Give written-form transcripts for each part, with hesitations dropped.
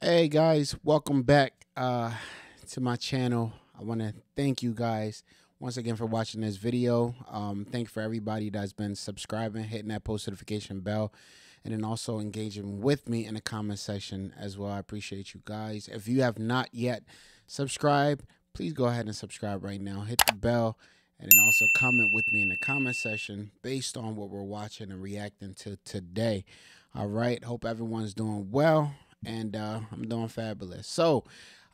Hey guys, welcome back to my channel. I want to thank you guys once again for watching this video. Thank you for everybody that's been subscribing, hitting that post notification bell, and then also engaging with me in the comment section as well. I appreciate you guys. If you have not yet subscribed, please go ahead and subscribe right now. Hit the bell and then also comment with me in the comment section based on what we're watching and reacting to today. All right, hope everyone's doing well, and I'm doing fabulous. So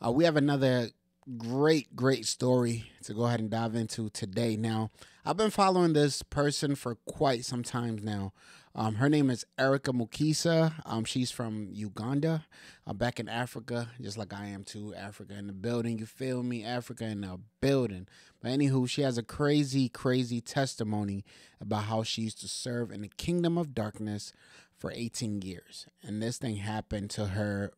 we have another great story to go ahead and dive into today. Now, I've been following this person for quite some time now. Her name is Erican Mukisa. She's from Uganda, back in Africa, just like I am too. Africa in the building, you feel me? Africa in the building. But anywho, she has a crazy testimony about how she used to serve in the kingdom of darkness for 18 years. And this thing happened to her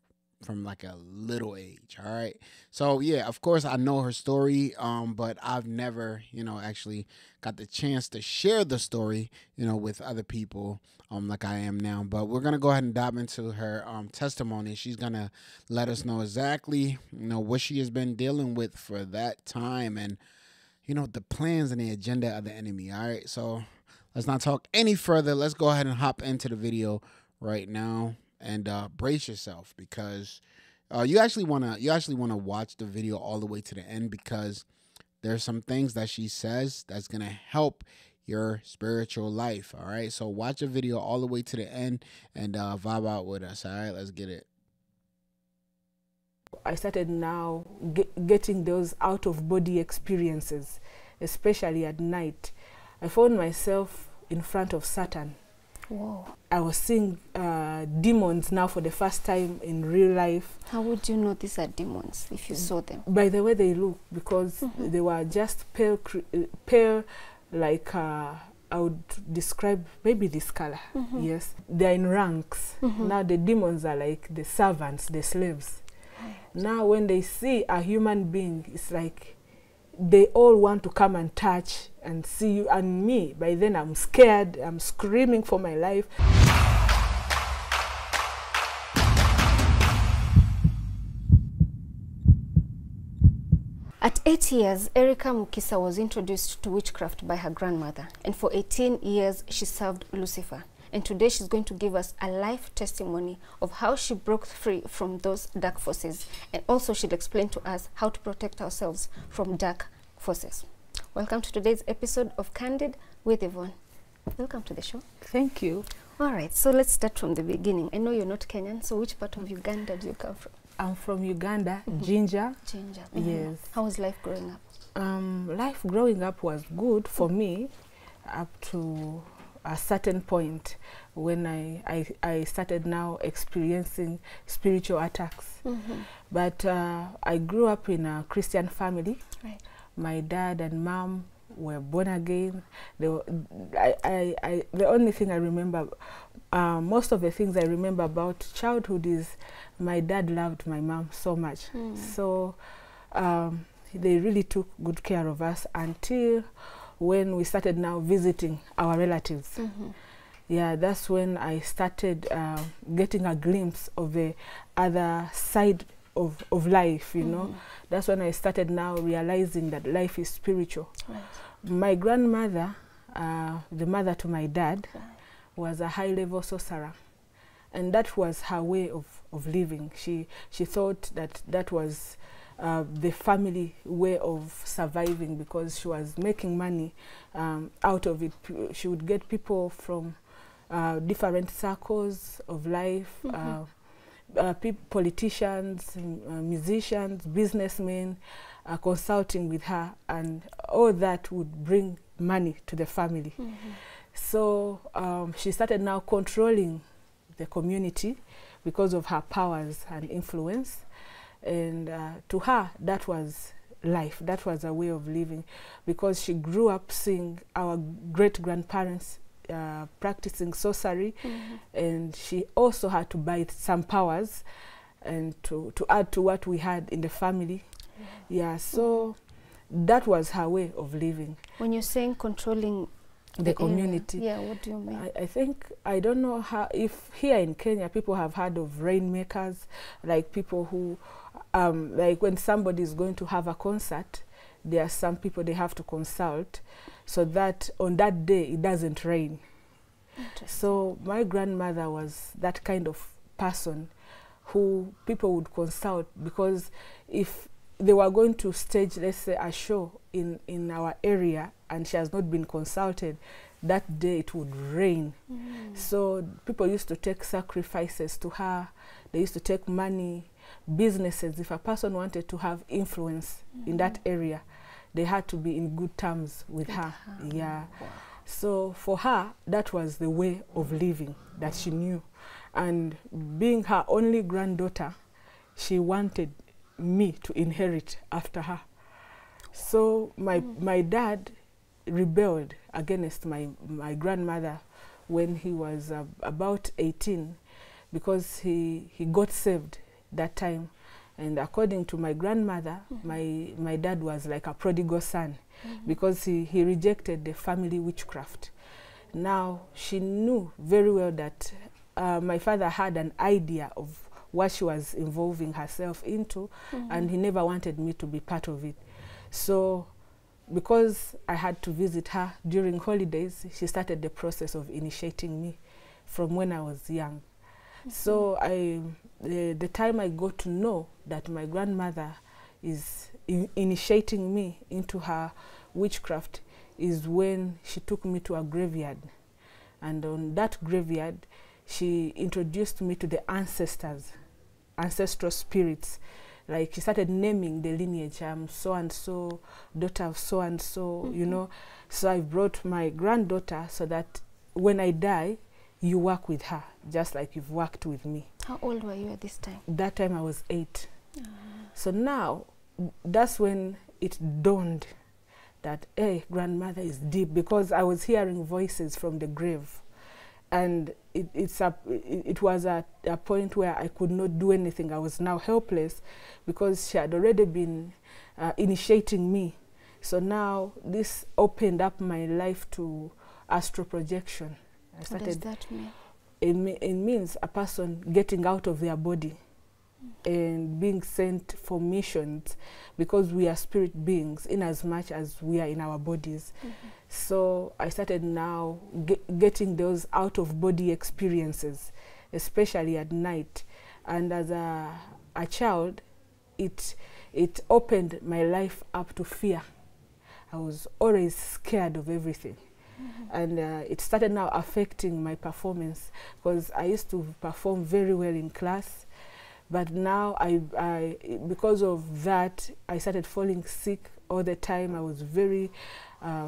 from like a little age. All right. So yeah, of course I know her story, but I've never, actually got the chance to share the story, with other people, like I am now. But we're gonna go ahead and dive into her testimony. She's gonna let us know exactly, what she has been dealing with for that time, and the plans and the agenda of the enemy. All right. So let's not talk any further. Let's go ahead and hop into the video right now. And brace yourself, because you actually wanna watch the video all the way to the end, because there's some things that she says that's gonna help your spiritual life. All right, so watch the video all the way to the end and vibe out with us. All right, let's get it. I started now getting those out of body experiences, especially at night. I found myself in front of Satan. Whoa. I was seeing demons now for the first time in real life. How would you know these are demons if you saw them? By the way they look, because they were just pale, like I would describe maybe this color. Yes, they're in ranks. Now the demons are like the servants, the slaves. Now when they see a human being, it's like they all want to come and touch and see you and me. By then I'm scared, I'm screaming for my life. At 8 years, Erican Mukisa was introduced to witchcraft by her grandmother, and for 18 years she served Lucifer. And today she's going to give us a life testimony of how she broke free from those dark forces. And also she'll explain to us how to protect ourselves from dark forces. Welcome to today's episode of Candid with Yvonne. Welcome to the show. Thank you. All right, so let's start from the beginning. I know you're not Kenyan, so which part of Uganda do you come from? I'm from Uganda, Ginger. Ginger. Yes. How was life growing up? Life growing up was good for me up to a certain point when I started now experiencing spiritual attacks. But I grew up in a Christian family. Right. My dad and mom were born again. The only thing I remember, most of the things I remember about childhood is my dad loved my mom so much. So they really took good care of us until when we started now visiting our relatives. Yeah, that's when I started getting a glimpse of the other side of life, That's when I started now realizing that life is spiritual. Right. My grandmother, the mother to my dad, was a high-level sorcerer. And that was her way of living. She thought that was the family way of surviving, because she was making money out of it. She would get people from different circles of life, politicians, musicians, businessmen, consulting with her, and all that would bring money to the family. So she started now controlling the community because of her powers and influence. And to her, that was life. That was a way of living, because she grew up seeing our great-grandparents practicing sorcery, and she also had to buy some powers and to add to what we had in the family. Yeah, so that was her way of living. When you're saying controlling the community. Yeah, what do you mean? I think, I don't know how, if here in Kenya people have heard of rainmakers, like people who, like when somebody is going to have a concert, there are some people they have to consult so that on that day it doesn't rain. So my grandmother was that kind of person who people would consult, because if they were going to stage, let's say, a show in our area and she has not been consulted, that day it would rain. So people used to take sacrifices to her. They used to take money, businesses. If a person wanted to have influence in that area, they had to be in good terms with her. Yeah. Wow. So for her, that was the way of living that she knew. And being her only granddaughter, she wanted me to inherit after her. So my dad rebelled against my grandmother when he was about 18, because he got saved that time. And according to my grandmother, my dad was like a prodigal son, because he rejected the family witchcraft. Now, she knew very well that my father had an idea of what she was involving herself into, and he never wanted me to be part of it. So, because I had to visit her during holidays, she started the process of initiating me from when I was young. So the time I got to know that my grandmother is initiating me into her witchcraft is when she took me to a graveyard. And on that graveyard, she introduced me to the ancestors, ancestral spirits. Like, she started naming the lineage. I'm so-and-so, daughter of so-and-so, you know. So I brought my granddaughter so that when I die, you work with her, just like you've worked with me. How old were you at this time? That time I was 8. So now, that's when it dawned that, hey, grandmother is deep, because I was hearing voices from the grave. And it was at a point where I could not do anything. I was now helpless, because she had already been initiating me. So now this opened up my life to astral projection. What does that mean? It means a person getting out of their body and being sent for missions, because we are spirit beings in as much as we are in our bodies. So I started now getting those out of body experiences, especially at night. And as a child, it opened my life up to fear. I was always scared of everything. And it started now affecting my performance, because I used to perform very well in class. But now, because of that, I started falling sick all the time. I was very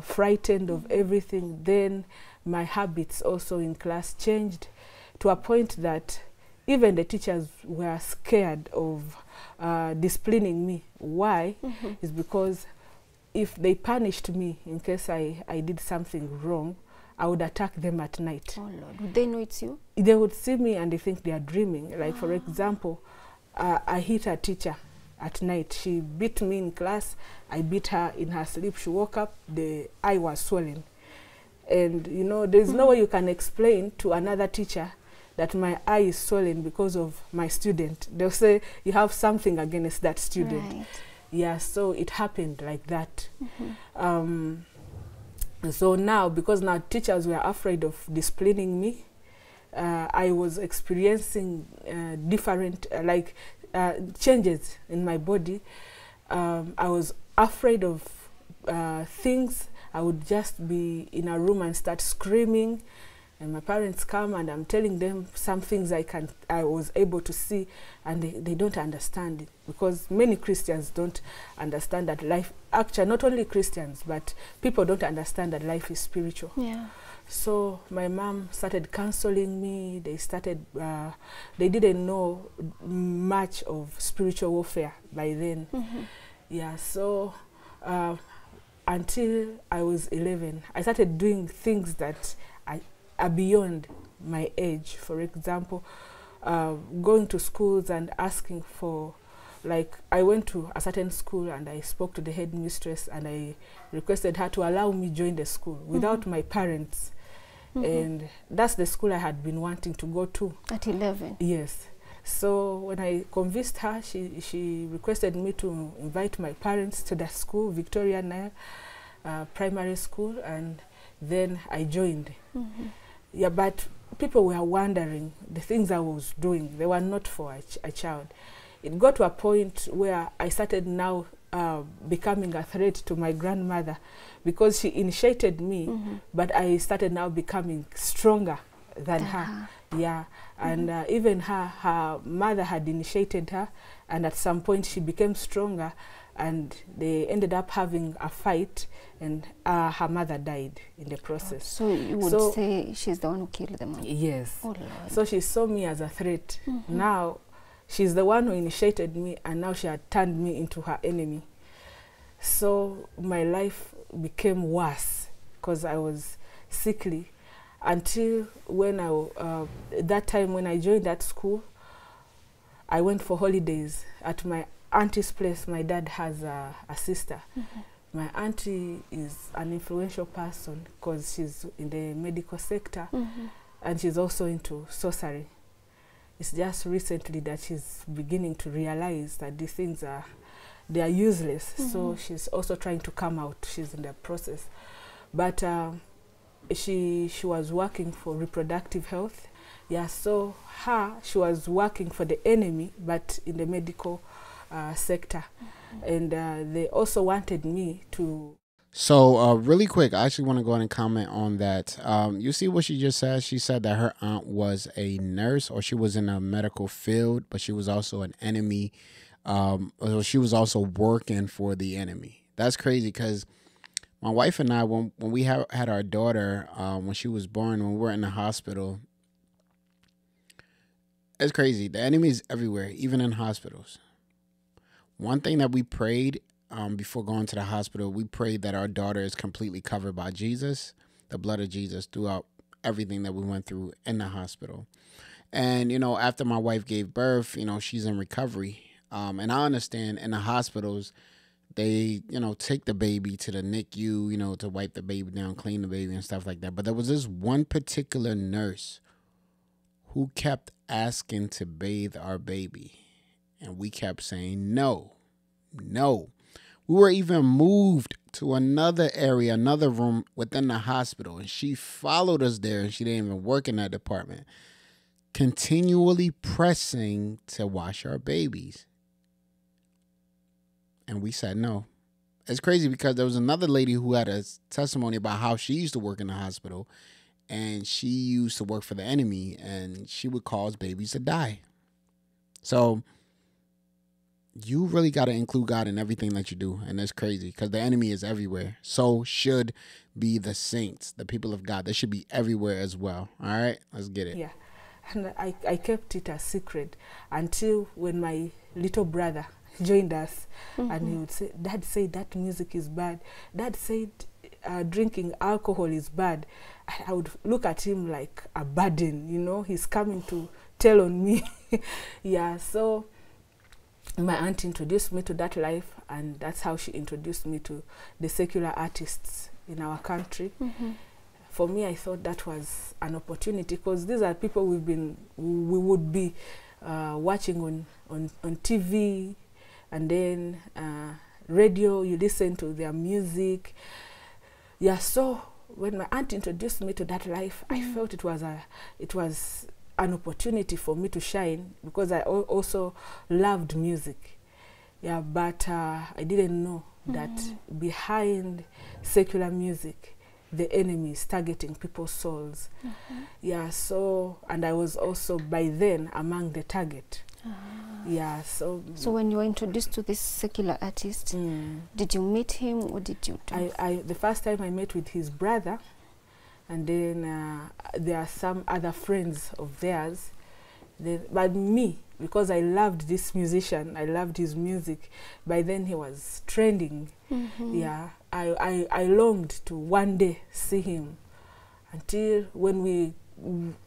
frightened of everything. Then my habits also in class changed to a point that even the teachers were scared of disciplining me. Why? Is because if they punished me in case I did something wrong, I would attack them at night. Oh Lord, would they know it's you? They would see me and they think they are dreaming. Like, for example, I hit a teacher at night. She beat me in class. I beat her in her sleep. She woke up, the eye was swollen. And, you know, there's no way you can explain to another teacher that my eye is swollen because of my student. They'll say, you have something against that student. Right. Yeah, so it happened like that. So now, because now teachers were afraid of disciplining me, I was experiencing different, changes in my body. I was afraid of things. I would just be in a room and start screaming, and my parents come and I'm telling them some things I was able to see, and they don't understand it, because many Christians don't understand that life, actually not only Christians, but people don't understand that life is spiritual. Yeah. So my mom started counseling me. They started, they didn't know much of spiritual warfare by then. Yeah, so until I was 11, I started doing things that are beyond my age. For example, going to schools and asking for like I went to a certain school and I spoke to the headmistress and I requested her to allow me join the school without my parents. And that's the school I had been wanting to go to. At 11? Yes. So when I convinced her, she requested me to invite my parents to the school, Victoria Nile Primary School, and then I joined. Yeah, but people were wondering the things I was doing. They were not for a child. It got to a point where I started now becoming a threat to my grandmother because she initiated me, but I started now becoming stronger than her. Yeah, and even her mother had initiated her, and at some point she became stronger, and they ended up having a fight, and her mother died in the process. So you would say she's the one who killed the mom? Yes. Oh, Lord. So she saw me as a threat. Now she's the one who initiated me, and now she had turned me into her enemy. So my life became worse because I was sickly until when that time when I joined that school, I went for holidays at my auntie's place. My dad has a sister. My auntie is an influential person because she's in the medical sector, and she's also into sorcery. It's just recently that she's beginning to realize that these things they are useless. So she's also trying to come out. She's in the process. But she was working for reproductive health. Yeah, so she was working for the enemy, but in the medical sector. And they also wanted me to... So really quick, I actually want to go ahead and comment on that. You see what she just said? She said that her aunt was a nurse, or she was in a medical field, but she was also an enemy. She was also working for the enemy. That's crazy because my wife and I, when we had our daughter, when she was born, when we were in the hospital, it's crazy. The enemy is everywhere, even in hospitals. One thing that we prayed before going to the hospital, we prayed that our daughter is completely covered by Jesus, the blood of Jesus, throughout everything that we went through in the hospital. And, you know, after my wife gave birth, you know, she's in recovery. And I understand in the hospitals, they, you know, take the baby to the NICU, you know, to wipe the baby down, clean the baby and stuff like that. But there was this one particular nurse who kept asking to bathe our baby. And we kept saying, no, no. We were even moved to another area, another room within the hospital. And she followed us there, and she didn't even work in that department, continually pressing to wash our babies. And we said no. It's crazy because there was another lady who had a testimony about how she used to work in the hospital, and she used to work for the enemy, and she would cause babies to die. So you really got to include God in everything that you do, and that's crazy because the enemy is everywhere. So should be the saints, the people of God. They should be everywhere as well. All right, let's get it. Yeah, and I kept it a secret until when my little brother joined us, and he would say, Dad said that music is bad. Dad said drinking alcohol is bad. I would look at him like a burden, you know, he's coming to tell on me. Yeah, so my aunt introduced me to that life, and that's how she introduced me to the secular artists in our country. For me, I thought that was an opportunity because these are people we would be watching on TV, and then radio, you listen to their music. Yeah, so when my aunt introduced me to that life, I felt it was an opportunity for me to shine because I also loved music. Yeah, but I didn't know that behind secular music, the enemy is targeting people's souls. Yeah, so, and I was also by then among the target. Yeah, so when you were introduced to this secular artist, did you meet him? What did you do? The first time I met with his brother, and then there are some other friends of theirs. But me, because I loved this musician, I loved his music. By then he was trending. Yeah, I longed to one day see him. Until when we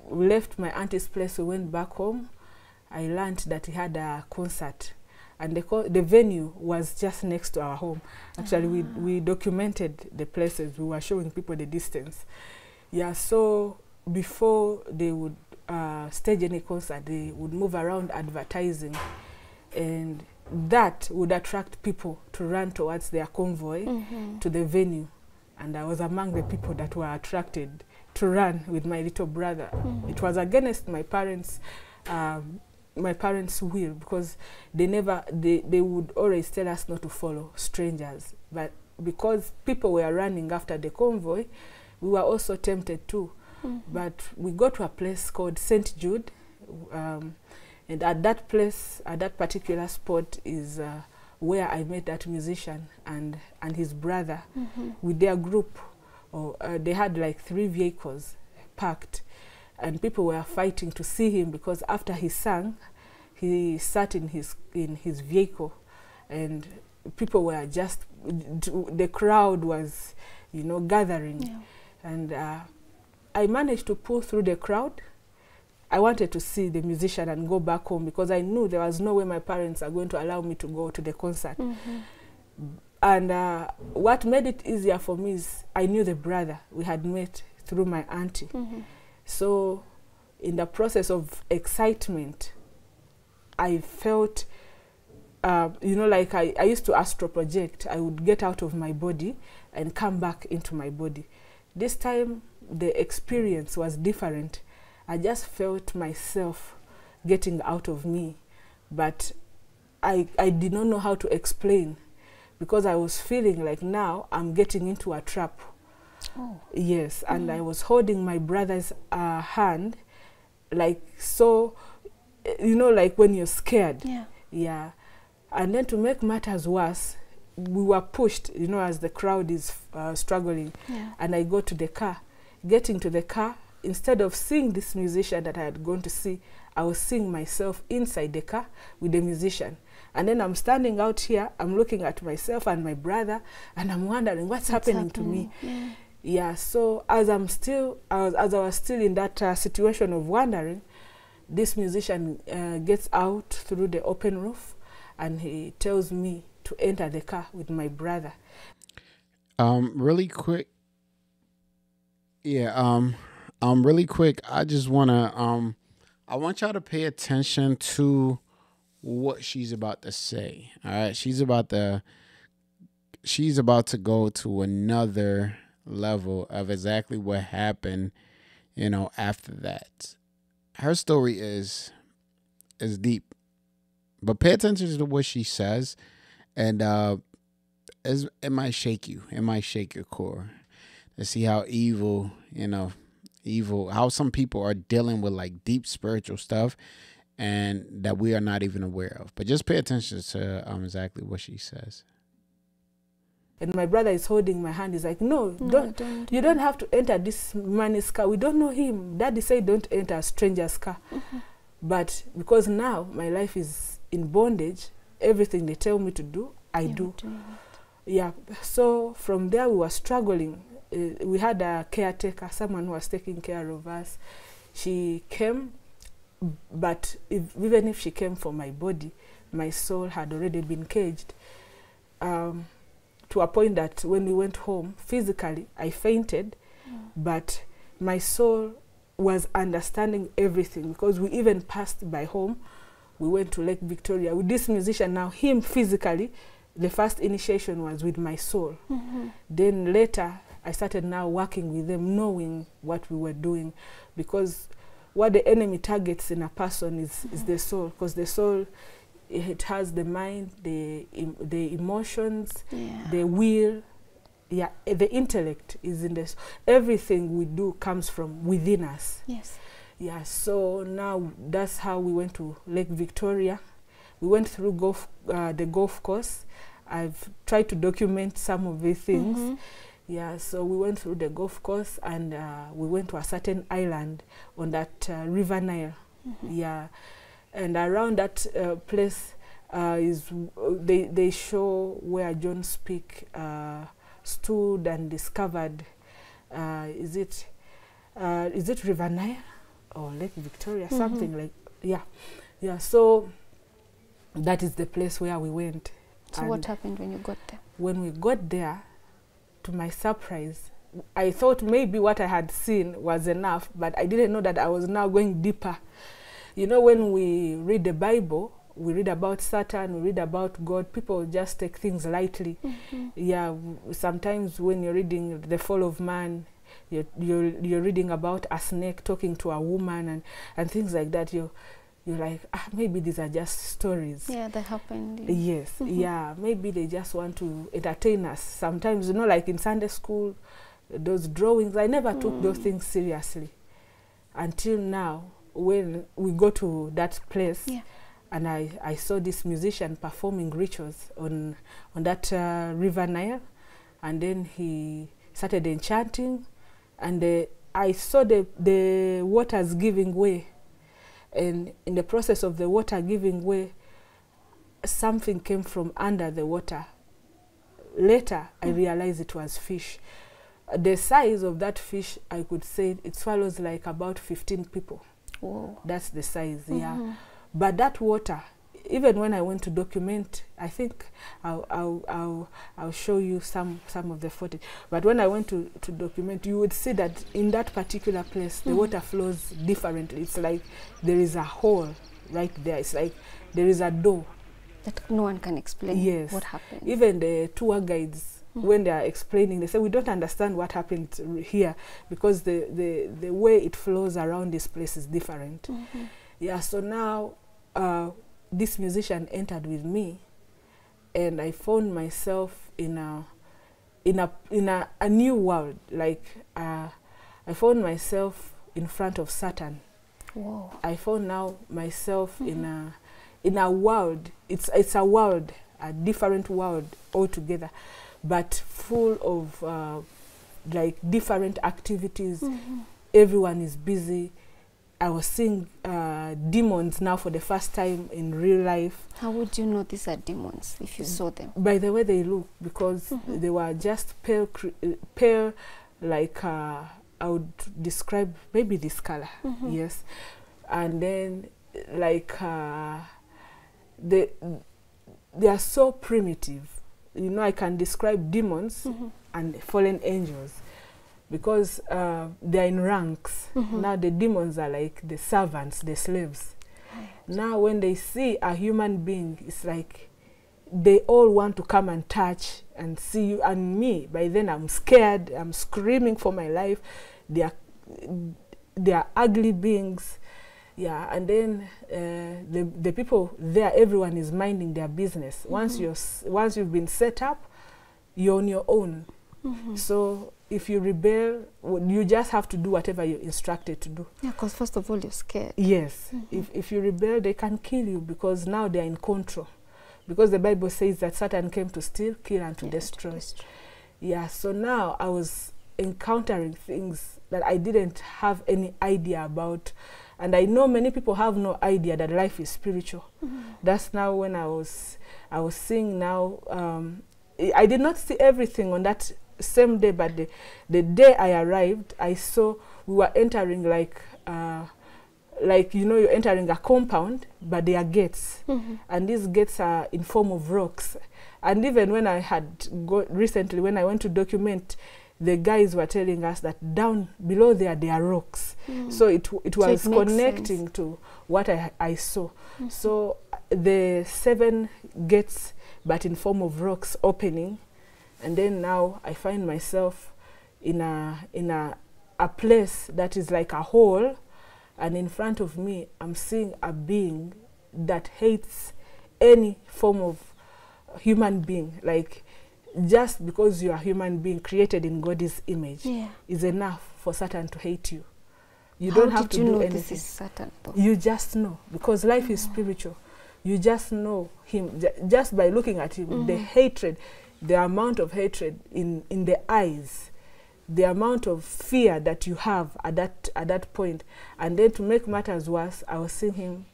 left my auntie's place, we went back home. I learned that he had a concert and the venue was just next to our home. Actually, we documented the places. We were showing people the distance. Yeah, so before they would stage any concert, they would move around advertising, and that would attract people to run towards their convoy to the venue. And I was among the people that were attracted to run with my little brother. It was against my parents' will, because they would always tell us not to follow strangers. But because people were running after the convoy, we were also tempted too. But we got to a place called St. Jude, and at that place, at that particular spot is where I met that musician and his brother with their group. They had like 3 vehicles parked, and people were fighting to see him, because after he sang, he sat in his vehicle, and people were just, the crowd was, you know, gathering. Yeah. And I managed to pull through the crowd. I wanted to see the musician and go back home, because I knew there was no way my parents are going to allow me to go to the concert. And what made it easier for me is I knew the brother we had met through my auntie. So in the process of excitement, I felt, you know, like I used to astral project. I would get out of my body and come back into my body. This time, the experience was different. I just felt myself getting out of me, but I did not know how to explain, because I was feeling like now I'm getting into a trap. Yes, and I was holding my brother's hand, like, so, you know, like when you're scared. Yeah. And then to make matters worse, we were pushed, you know, as the crowd is struggling. And I go to the car. Getting to the car, instead of seeing this musician that I had gone to see, I was seeing myself inside the car with the musician. And then I'm standing out here, I'm looking at myself and my brother, and I'm wondering what's happening to me. Yeah, so as I was still in that situation of wondering, this musician gets out through the open roof, and he tells me to enter the car with my brother. Really quick. Yeah, really quick, I just wanna I want y'all to pay attention to what she's about to say. All right, she's about to go to another level of exactly what happened, you know, after that. Her story is deep, but pay attention to what she says, and it might shake you. It might shake your core to see how evil, you know, how some people are dealing with like deep spiritual stuff, and that we are not even aware of. But just pay attention to exactly what she says. And my brother is holding my hand. He's like, no, don't. You don't have to enter this man's car. We don't know him. Daddy said don't enter a stranger's car. But because now my life is in bondage, everything they tell me to do, I do. Yeah. So from there we were struggling. We had a caretaker, someone who was taking care of us. She came, but even if she came for my body, my soul had already been caged. To a point that when we went home, physically, I fainted, but my soul was understanding everything, because we even passed by home. We went to Lake Victoria with this musician. Now, him physically, the first initiation was with my soul. Then later, I started now working with them, knowing what we were doing, because what the enemy targets in a person is the soul, because the soul, it has the mind, the emotions, the will, the intellect is in this. Everything we do comes from within us. Yeah, so now that's how we went to Lake Victoria. We went through the golf course. I've tried to document some of these things. Yeah, so we went through the golf course, and we went to a certain island on that River Nile. Yeah, and around that place is they show where John Speak stood and discovered. Is it River Nile or Lake Victoria? Something like, yeah. So that is the place where we went. So And what happened when you got there? when we got there, to my surprise, I thought maybe what I had seen was enough, but I didn't know that I was now going deeper. You know, when we read the Bible, we read about Satan, we read about God, people just take things lightly. Yeah, sometimes when you're reading the fall of man, you're reading about a snake talking to a woman and things like that. You're like, maybe these are just stories. Yeah, that happened. Yes, yeah, maybe they just want to entertain us. Sometimes, you know, like in Sunday school, those drawings, I never took those things seriously until now when we go to that place. Yeah. And I saw this musician performing rituals on that river Nile, and then he started enchanting, and I saw the waters giving way, and in the process of the water giving way, something came from under the water. Later, I realized it was fish. The size of that fish, I could say, it swallows like about 15 people. Whoa. That's the size, yeah. But that water, even when I went to document, I think I'll show you some of the footage. But when I went to document, you would see that in that particular place, the water flows differently. It's like there is a hole right there. It's like there is a door. That no one can explain what happened. Even the tour guides, when they are explaining, they say, we don't understand what happened here because the way it flows around this place is different. Yeah, so now this musician entered with me, and I found myself in a new world. Like I found myself in front of Satan. Whoa. I found now myself in a world. It's a world, a different world altogether, but full of like different activities. Everyone is busy. I was seeing demons now for the first time in real life. How would you know these are demons if you saw them? By the way they look, because they were just pale, like I would describe maybe this color, yes. And then like they are so primitive. You know, I can describe demons and fallen angels, because they are in ranks. Now the demons are like the servants, the slaves. Now when they see a human being, it's like they all want to come and touch and see you and me. By then I'm scared, I'm screaming for my life. They are ugly beings. Yeah, and then the people there, everyone is minding their business. Once you've been set up, you're on your own. So if you rebel, you just have to do whatever you're instructed to do. Yeah, because first of all, you're scared. Yes. If you rebel, they can kill you, because now they're in control. Because the Bible says that Satan came to steal, kill, and to destroy. Yeah, so now I was encountering things that I didn't have any idea about. And I know many people have no idea that life is spiritual. That's now when I was seeing now. I did not see everything on that same day, but the day I arrived, I saw we were entering like you know, you're entering a compound, but there are gates, and these gates are in form of rocks. And even when I had recently, when I went to document, the guys were telling us that down below there are rocks. So it was connecting to what I saw. So the 7 gates, but in form of rocks, opening, and then now I find myself in a place that is like a hole, and in front of me I'm seeing a being that hates any form of human being. Like, just because you are a human being created in God's image is enough for Satan to hate you. You don't have to do anything. This is Satan, though? You just know, because life is spiritual. You just know him just by looking at him. The hatred, the amount of hatred in the eyes, the amount of fear that you have at that point. And then to make matters worse, I was seeing him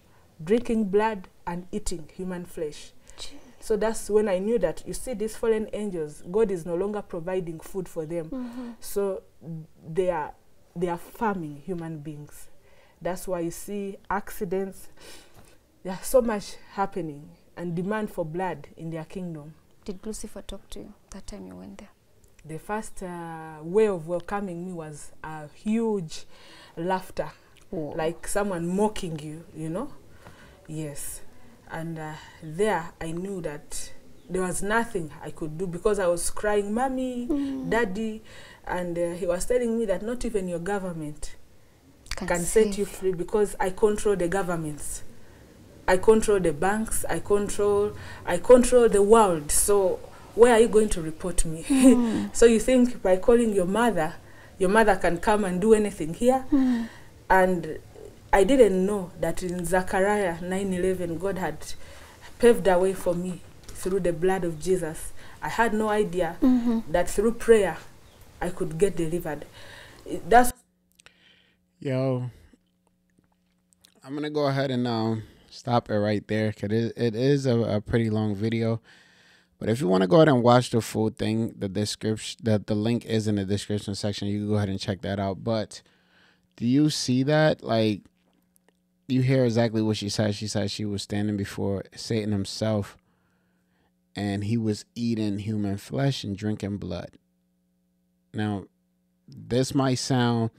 drinking blood and eating human flesh. So that's when I knew that, you see, these fallen angels, God is no longer providing food for them. So they are farming human beings. That's why you see accidents. There's so much happening. and demand for blood in their kingdom. Did Lucifer talk to you that time you went there? The first way of welcoming me was a huge laughter, like someone mocking you, you know? Yes. And there I knew that there was nothing I could do because I was crying, Mommy, Daddy, and he was telling me that not even your government can set you free because I control the governments. I control the banks, I control the world. So where are you going to report me? So you think by calling your mother can come and do anything here? And I didn't know that in Zechariah 9:11, God had paved a way for me through the blood of Jesus. I had no idea that through prayer I could get delivered. That's Yo, I'm going to go ahead and stop it right there because it is a pretty long video. But if you want to go ahead and watch the full thing, the link is in the description section. You can go ahead and check that out. But do you see that? Like, you hear exactly what she said. She said she was standing before Satan himself, and he was eating human flesh and drinking blood. Now, this might sound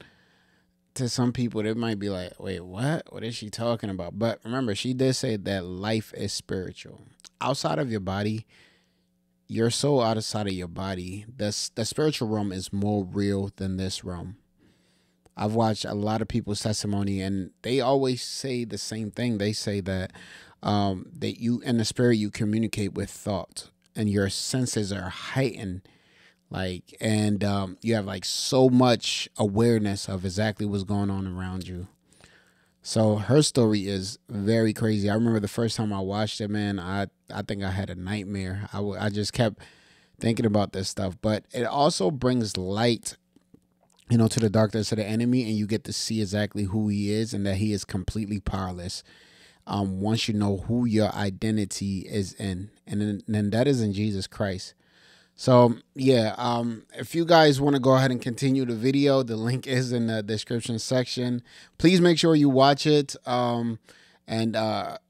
to some people, they might be like, wait, what? What is she talking about? But remember, she did say that life is spiritual. Outside of your body, your soul outside of your body, the spiritual realm is more real than this realm. I've watched a lot of people's testimony, and they always say the same thing. They say that you in the spirit, you communicate with thought, and your senses are heightened. Like, and you have like so much awareness of exactly what's going on around you. So her story is very crazy. I remember the first time I watched it, man, I think I had a nightmare. I just kept thinking about this stuff. But it also brings light, you know, to the darkness of the enemy, and you get to see exactly who he is and that he is completely powerless. Once you know who your identity is in, and then that is in Jesus Christ. So yeah, if you guys want to go ahead and continue the video, the link is in the description section. Please make sure you watch it and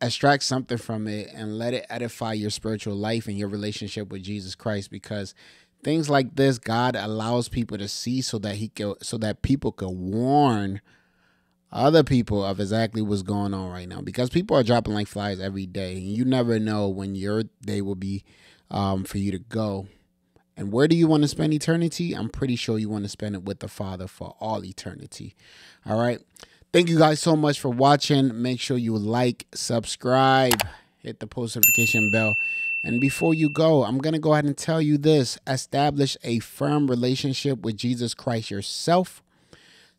extract something from it and let it edify your spiritual life and your relationship with Jesus Christ, because things like this, God allows people to see so that people can warn other people of exactly what's going on right now, because people are dropping like flies every day, and you never know when your day will be for you to go. And where do you want to spend eternity? I'm pretty sure you want to spend it with the Father for all eternity. All right. Thank you guys so much for watching. Make sure you like, subscribe, hit the post notification bell. And before you go, I'm going to go ahead and tell you this. Establish a firm relationship with Jesus Christ yourself.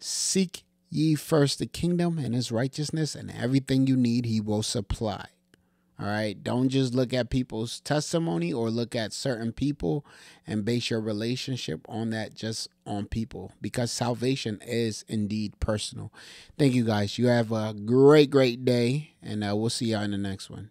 Seek ye first the kingdom and his righteousness, and everything you need he will supply. All right. Don't just look at people's testimony or look at certain people and base your relationship on that, just on people, because salvation is indeed personal. Thank you guys. You have a great day, and we'll see y'all in the next one.